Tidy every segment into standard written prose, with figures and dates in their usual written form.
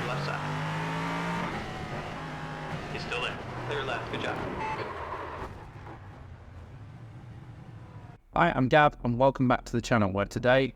left side. He's still there. Clear left. Good job. Hi, I'm Gav, and welcome back to the channel where today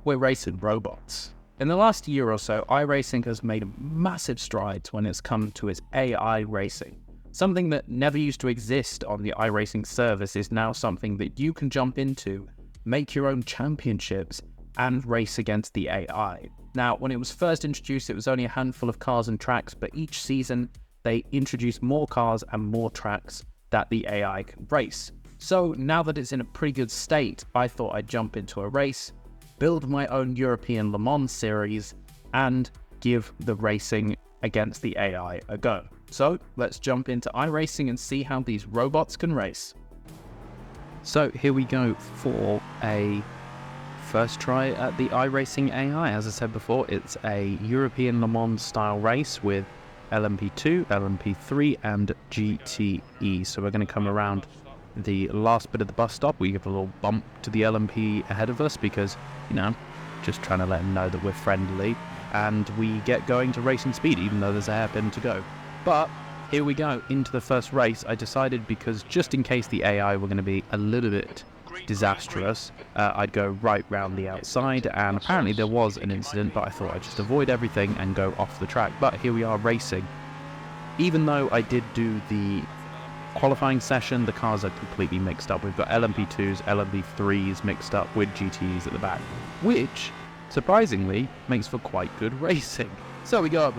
we're racing robots. In the last year or so, iRacing has made massive strides when it's come to its AI racing. Something that never used to exist on the iRacing service is now something that you can jump into, make your own championships, and race against the AI. Now, when it was first introduced, it was only a handful of cars and tracks, but each season they introduce more cars and more tracks that the AI can race. So now that it's in a pretty good state, I thought I'd jump into a race, build my own European Le Mans series, and give the racing against the AI a go. So let's jump into iRacing and see how these robots can race. So here we go for a first try at the iRacing AI. As I said before, it's a European Le Mans style race with LMP2, LMP3 and GTE. So we're going to come around the last bit of the bus stop. We give a little bump to the LMP ahead of us because, you know, just trying to let them know that we're friendly, and we get going to racing speed even though there's a hairpin to go. But here we go into the first race. I decided, because just in case the AI were going to be a little bit disastrous, I'd go right round the outside, and apparently there was an incident, but I thought I'd just avoid everything and go off the track. But here we are racing. Even though I did do the qualifying session, the cars are completely mixed up. We've got LMP2s, LMP3s mixed up with GTEs at the back, which surprisingly makes for quite good racing. So we go up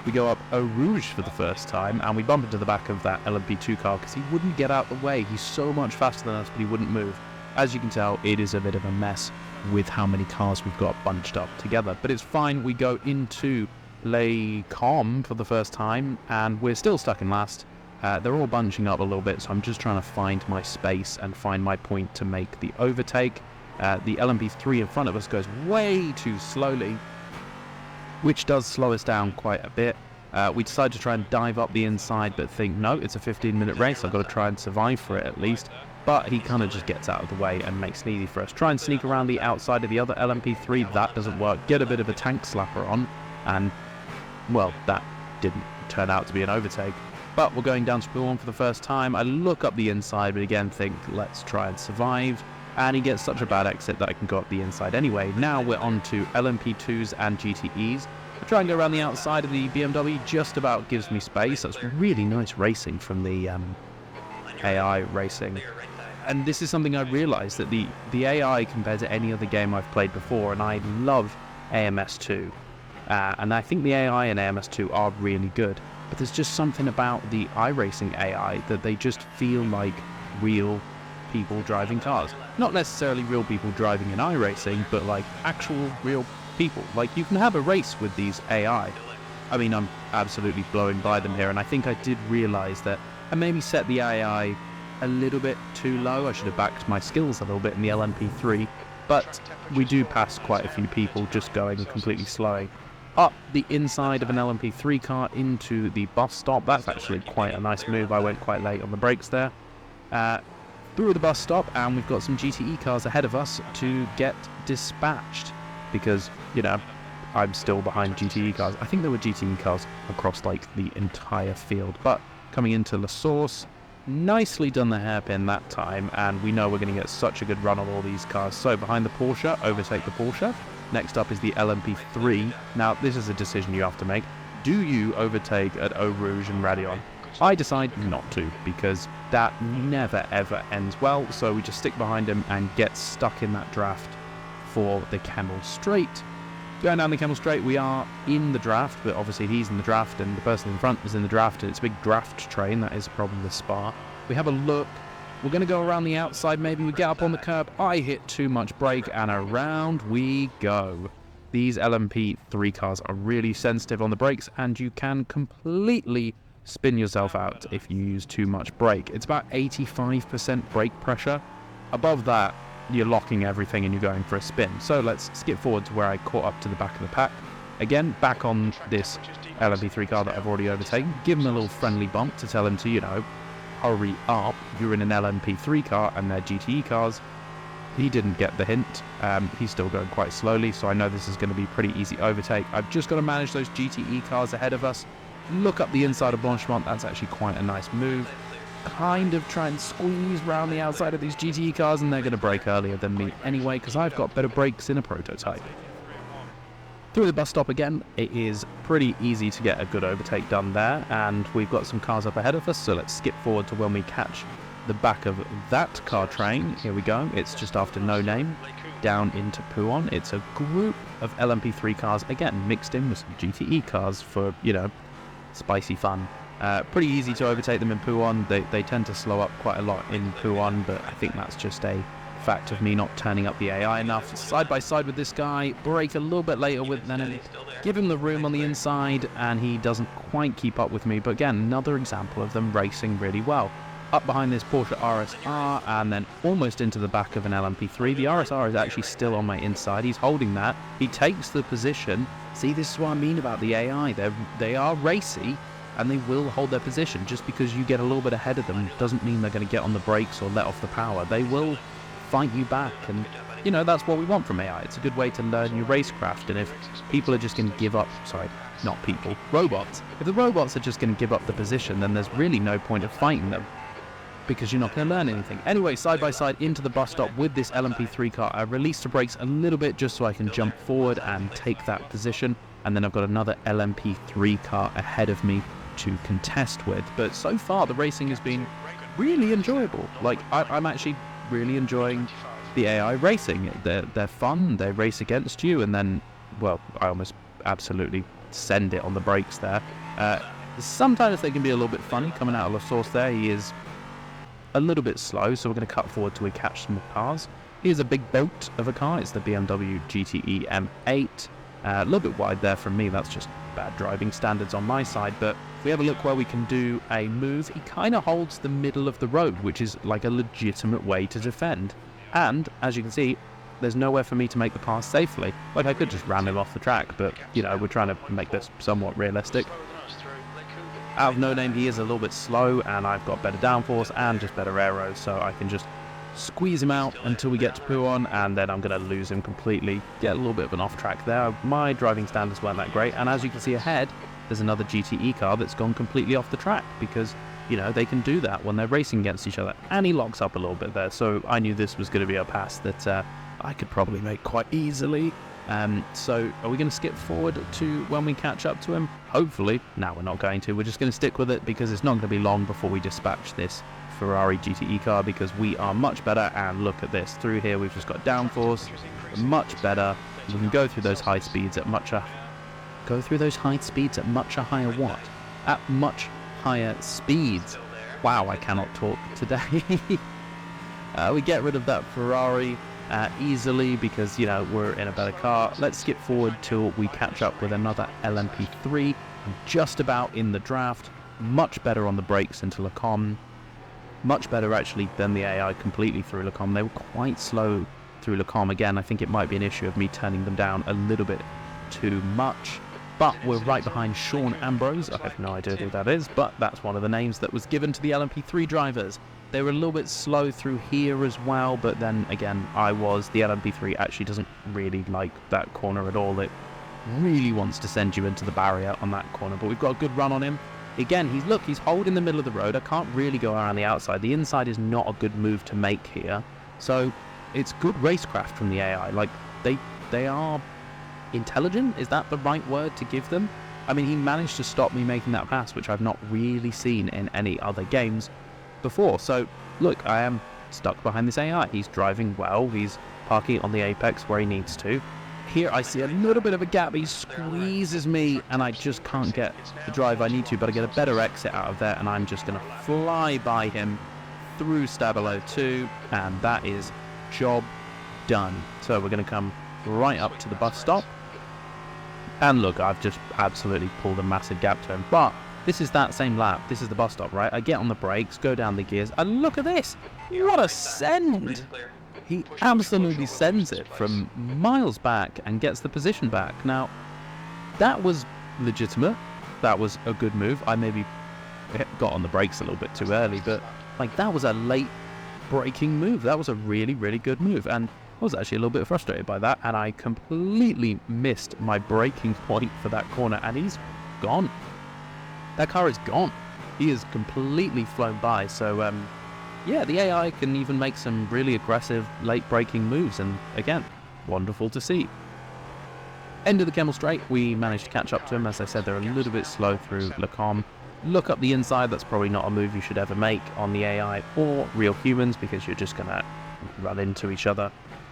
we go up Eau Rouge for the first time, and we bump into the back of that LMP2 car because he wouldn't get out the way. He's so much faster than us, but he wouldn't move. As you can tell, it is a bit of a mess with how many cars we've got bunched up together, but it's fine. We go into Les Combes for the first time, and we're still stuck in last. They're all bunching up a little bit, so I'm just trying to find my space and find my point to make the overtake. The LMP3 in front of us goes way too slowly, which does slow us down quite a bit. We decide to try and dive up the inside, but think, no, it's a 15-minute race, I've got to try and survive for it at least. But he kind of just gets out of the way and makes it easy for us. Try and sneak around the outside of the other LMP3, that doesn't work. Get a bit of a tank slapper on, and well, that didn't turn out to be an overtake. But we're going down to Spill 1 for the first time. I look up the inside, but again think, let's try and survive. And he gets such a bad exit that I can go up the inside anyway. Now we're on to LMP2s and GTEs. I try and go around the outside of the BMW, just about gives me space. That's really nice racing from the AI racing. And this is something I realised, that the AI compared to any other game I've played before, and I love AMS2. And I think the AI in AMS2 are really good, but there's just something about the iRacing AI that they just feel like real people driving cars. Not necessarily real people driving in iRacing, but like actual real people. Like, you can have a race with these AI. I mean, I'm absolutely blowing by them here, and I think I did realise that I maybe set the AI a little bit too low. I should have backed my skills a little bit in the LMP3, but we do pass quite a few people just going completely slowing up the inside of an LMP3 car into the bus stop. That's actually quite a nice move. I went quite late on the brakes there. Through the bus stop, and we've got some GTE cars ahead of us to get dispatched because, you know, I'm still behind GTE cars. I think there were GTE cars across like the entire field. But coming into La Source, nicely done the hairpin that time, and we know we're going to get such a good run on all these cars. So behind the Porsche, overtake the Porsche. Next up is the LMP3. Now, this is a decision you have to make. Do you overtake at Eau Rouge and Raidillon? I decide not to, because that never ever ends well, so we just stick behind him and get stuck in that draft for the Camel Straight. Going down the Camel Straight, we are in the draft, but obviously he's in the draft and the person in front is in the draft, and it's a big draft train. That is probably the Spa. We have a look. We're going to go around the outside, maybe we get up on the curb. I hit too much brake, and around we go. These LMP3 cars are really sensitive on the brakes, and you can completely spin yourself out if you use too much brake. It's about 85% brake pressure. Above that, you're locking everything and you're going for a spin. So let's skip forward to where I caught up to the back of the pack. Again, back on this LMP3 car that I've already overtaken. Give him a little friendly bump to tell him to, you know, hurry up. You're in an LMP3 car and they're GTE cars. He didn't get the hint. He's still going quite slowly, so I know this is going to be pretty easy overtake. I've just got to manage those GTE cars ahead of us. Look up the inside of Blanchimont. That's actually quite a nice move. Kind of try and squeeze around the outside of these GTE cars, and they're going to brake earlier than me anyway, because I've got better brakes in a prototype. Through the bus stop again, it is pretty easy to get a good overtake done there, and we've got some cars up ahead of us, so let's skip forward to when we catch the back of that car train. Here we go. It's just after No Name, down into Puon. It's a group of LMP3 cars, again, mixed in with some GTE cars for, you know, spicy fun. Pretty easy to overtake them in Puon. They tend to slow up quite a lot in Puon, but I think that's just a fact of me not turning up the AI enough. Side by side with this guy, brake a little bit later with then give him the room on the inside, and he doesn't quite keep up with me. But again, another example of them racing really well. Up behind this Porsche RSR, and then almost into the back of an LMP3. The RSR is actually still on my inside. He's holding that. He takes the position. See, this is what I mean about the AI. They are racy, and they will hold their position. Just because you get a little bit ahead of them doesn't mean they're going to get on the brakes or let off the power. They will fight you back, and you know, that's what we want from AI. It's a good way to learn your racecraft, and if people are just going to give up, sorry, not people, robots, if the robots are just going to give up the position, then there's really no point of fighting them, because you're not going to learn anything. Anyway, side by side into the bus stop with this LMP3 car. I released the brakes a little bit just so I can jump forward and take that position, and then I've got another LMP3 car ahead of me to contest with. But so far the racing has been really enjoyable. Like, I'm actually really enjoying the AI racing. They're fun, they race against you, and then, well, I almost absolutely send it on the brakes there. Sometimes they can be a little bit funny coming out of the source there. He is a little bit slow, so we're going to cut forward till we catch some cars. Here's a big boat of a car. It's the BMW GTE M8. A little bit wide there from me. That's just bad driving standards on my side, but if we have a look where we can do a move, he kind of holds the middle of the road, which is like a legitimate way to defend. And as you can see, there's nowhere for me to make the pass safely. Like, I could just ram him off the track, but you know, we're trying to make this somewhat realistic. Out of No Name, he is a little bit slow, and I've got better downforce and just better aero, so I can just squeeze him out until we get to Puon, and then I'm going to lose him completely. Get a little bit of an off track there. My driving standards weren't that great, and as you can see ahead, there's another GTE car that's gone completely off the track, because, you know, they can do that when they're racing against each other. And he locks up a little bit there, so I knew this was going to be a pass that I could probably make quite easily. So are we going to skip forward to when we catch up to him? Hopefully. No, we're not going to. We're just going to stick with it, because it's not going to be long before we dispatch this Ferrari GTE car, because we are much better. And look at this. Through here we've just got downforce, much better. We can go through those high speeds at much higher what? At much higher speeds. Wow, I cannot talk today. We get rid of that Ferrari easily, because, you know, we're in a better car. Let's skip forward till we catch up with another LMP3. I'm just about in the draft. Much better on the brakes into Le Combe. Much better actually than the AI completely through Le Combe. They were quite slow through Le Combe. Again, I think it might be an issue of me turning them down a little bit too much. But we're right behind Sean Ambrose. I have no idea who that is, but that's one of the names that was given to the LMP3 drivers. They were a little bit slow through here as well, but then again, the LMP3 actually doesn't really like that corner at all. It really wants to send you into the barrier on that corner, but we've got a good run on him. Again, he's holding the middle of the road. I can't really go around the outside. The inside is not a good move to make here. So it's good racecraft from the AI. Like, they are intelligent. Is that the right word to give them? I mean, he managed to stop me making that pass, which I've not really seen in any other games before. So look, I am stuck behind this AI. He's driving well. He's parking on the apex where he needs to. Here I see a little bit of a gap. He squeezes me, and I just can't get the drive I need to, but I get a better exit out of there, and I'm just going to fly by him through Stabilo 2, and that is job done. So we're going to come right up to the bus stop, and look, I've just absolutely pulled a massive gap to him, but this is that same lap. This is the bus stop, right? I get on the brakes, go down the gears, and look at this. What a send! He absolutely sends it from miles back and gets the position back. Now, that was legitimate. That was a good move. I maybe got on the brakes a little bit too early, but like, that was a late braking move. That was a really, really good move, and I was actually a little bit frustrated by that, and I completely missed my braking point for that corner, and he's gone. That car is gone. He is completely flown by. So yeah, the AI can even make some really aggressive late braking moves, and again, wonderful to see. End of the Kemmel Straight, we managed to catch up to him. As I said, they're a little bit slow through Le Com. Look up the inside, that's probably not a move you should ever make on the AI or real humans, because you're just gonna run into each other.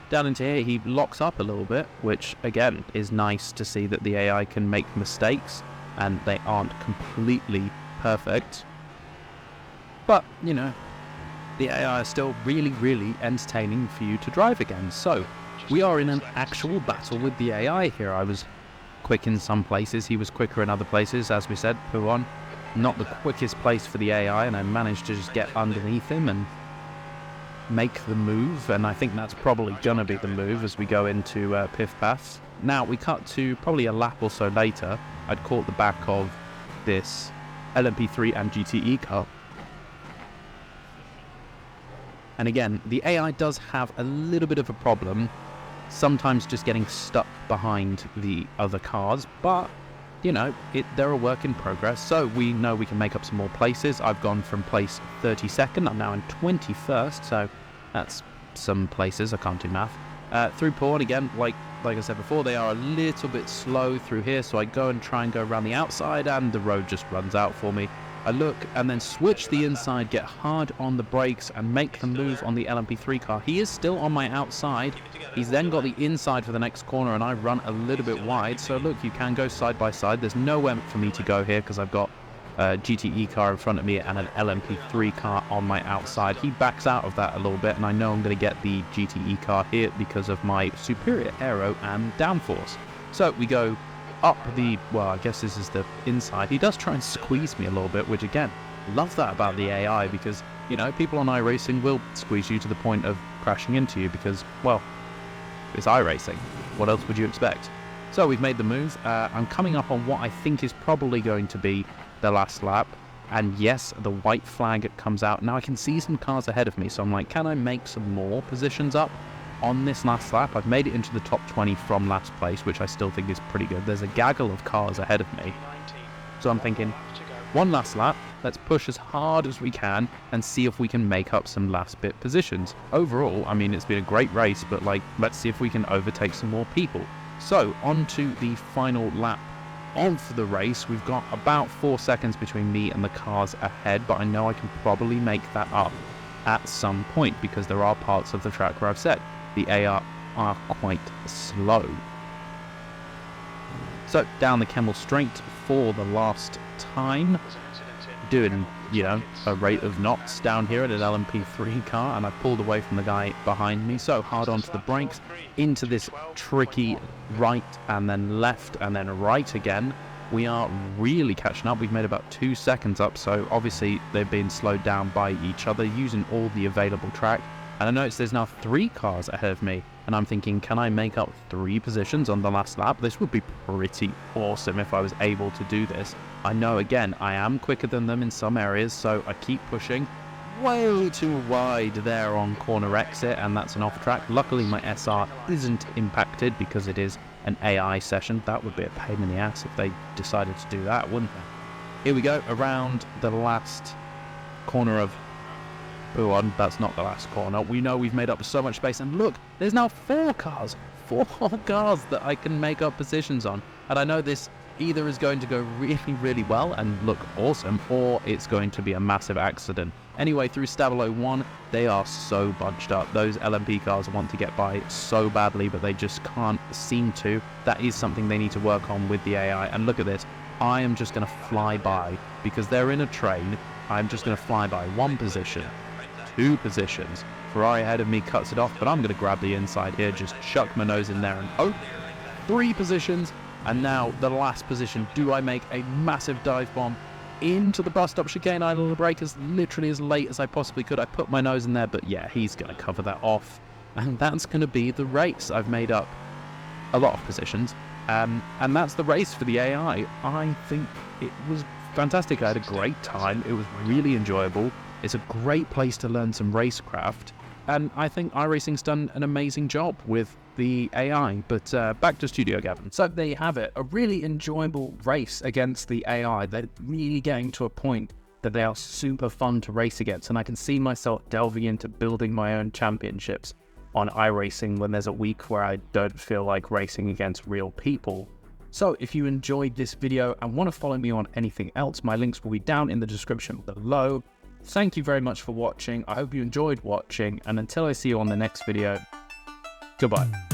Down into here, he locks up a little bit, which again is nice to see that the AI can make mistakes and they aren't completely perfect. But, you know, the AI is still really, really entertaining for you to drive again. So we are in an actual battle with the AI here. I was quick in some places, he was quicker in other places. As we said, Puon, not the quickest place for the AI, and I managed to just get underneath him and make the move, and I think that's probably gonna be the move as we go into Piff Pass. Now we cut to probably a lap or so later. I'd caught the back of this LMP3 and GTE car. And again, the AI does have a little bit of a problem, sometimes just getting stuck behind the other cars, but you know, they're a work in progress, so we know we can make up some more places. I've gone from place 32nd, I'm now in 21st, so that's some places, I can't do math. Through Pawn, again, like I said before, they are a little bit slow through here, so I go and try and go around the outside, and the road just runs out for me. I look and then switch the inside, get hard on the brakes, and make the move on the LMP3 car. He is still on my outside. He's then got the inside for the next corner, and I run a little bit wide. So look, you can go side by side. There's nowhere for me to go here because I've got a GTE car in front of me and an LMP3 car on my outside. He backs out of that a little bit, and I know I'm going to get the GTE car here because of my superior aero and downforce. So we go up the, well, I guess this is the inside. He does try and squeeze me a little bit, which again, love that about the AI, because, you know, people on iRacing will squeeze you to the point of crashing into you because, well, it's iRacing. What else would you expect? So we've made the move. I'm coming up on what I think is probably going to be the last lap. And yes, the white flag comes out. Now I can see some cars ahead of me, so I'm like, can I make some more positions up on this last lap? I've made it into the top 20 from last place, which I still think is pretty good. There's a gaggle of cars ahead of me. So I'm thinking, one last lap, let's push as hard as we can and see if we can make up some last bit positions. Overall, I mean, it's been a great race, but like, let's see if we can overtake some more people. So on to the final lap of the race. We've got about 4 seconds between me and the cars ahead, but I know I can probably make that up at some point because there are parts of the track where I've said the AI are quite slow. So down the Kemmel Straight for the last time, doing, you know, a rate of knots down here at an LMP3 car, and I pulled away from the guy behind me, so hard onto the brakes, into this tricky right and then left and then right again. We are really catching up. We've made about 2 seconds up, so obviously they've been slowed down by each other using all the available track. And I notice there's now 3 cars ahead of me, and I'm thinking, can I make up 3 positions on the last lap? This would be pretty awesome if I was able to do this. I know, again, I am quicker than them in some areas, so I keep pushing way too wide there on corner exit, and that's an off track. Luckily, my SR isn't impacted because it is an AI session. That would be a pain in the ass if they decided to do that, wouldn't they? Here we go, around the last corner of Buon. That's not the last corner. We know we've made up so much space, and look, there's now 4 cars. 4 cars that I can make up positions on. And I know this either is going to go really, really well and look awesome, or it's going to be a massive accident. Anyway, through Stabilo 1, they are so bunched up. Those LMP cars want to get by so badly, but they just can't seem to. That is something they need to work on with the AI. And look at this. I am just going to fly by because they're in a train. I'm just going to fly by 1 position, 2 positions. Ferrari ahead of me cuts it off, but I'm going to grab the inside here, just chuck my nose in there and hope. 3 positions, and now the last position. Do I make a massive dive bomb into the bus stop chicane idle the breakers literally as late as I possibly could? I put my nose in there, but yeah, he's going to cover that off. And that's going to be the race. I've made up a lot of positions, and that's the race for the AI. I think it was fantastic. I had a great time. It was really enjoyable. It's a great place to learn some racecraft, and I think iRacing's done an amazing job with the AI. But back to studio, Gavin. So there you have it, a really enjoyable race against the AI. They're really getting to a point that they are super fun to race against, and I can see myself delving into building my own championships on iRacing when there's a week where I don't feel like racing against real people. So if you enjoyed this video and want to follow me on anything else, my links will be down in the description below. Thank you very much for watching. I hope you enjoyed watching, and until I see you on the next video, goodbye.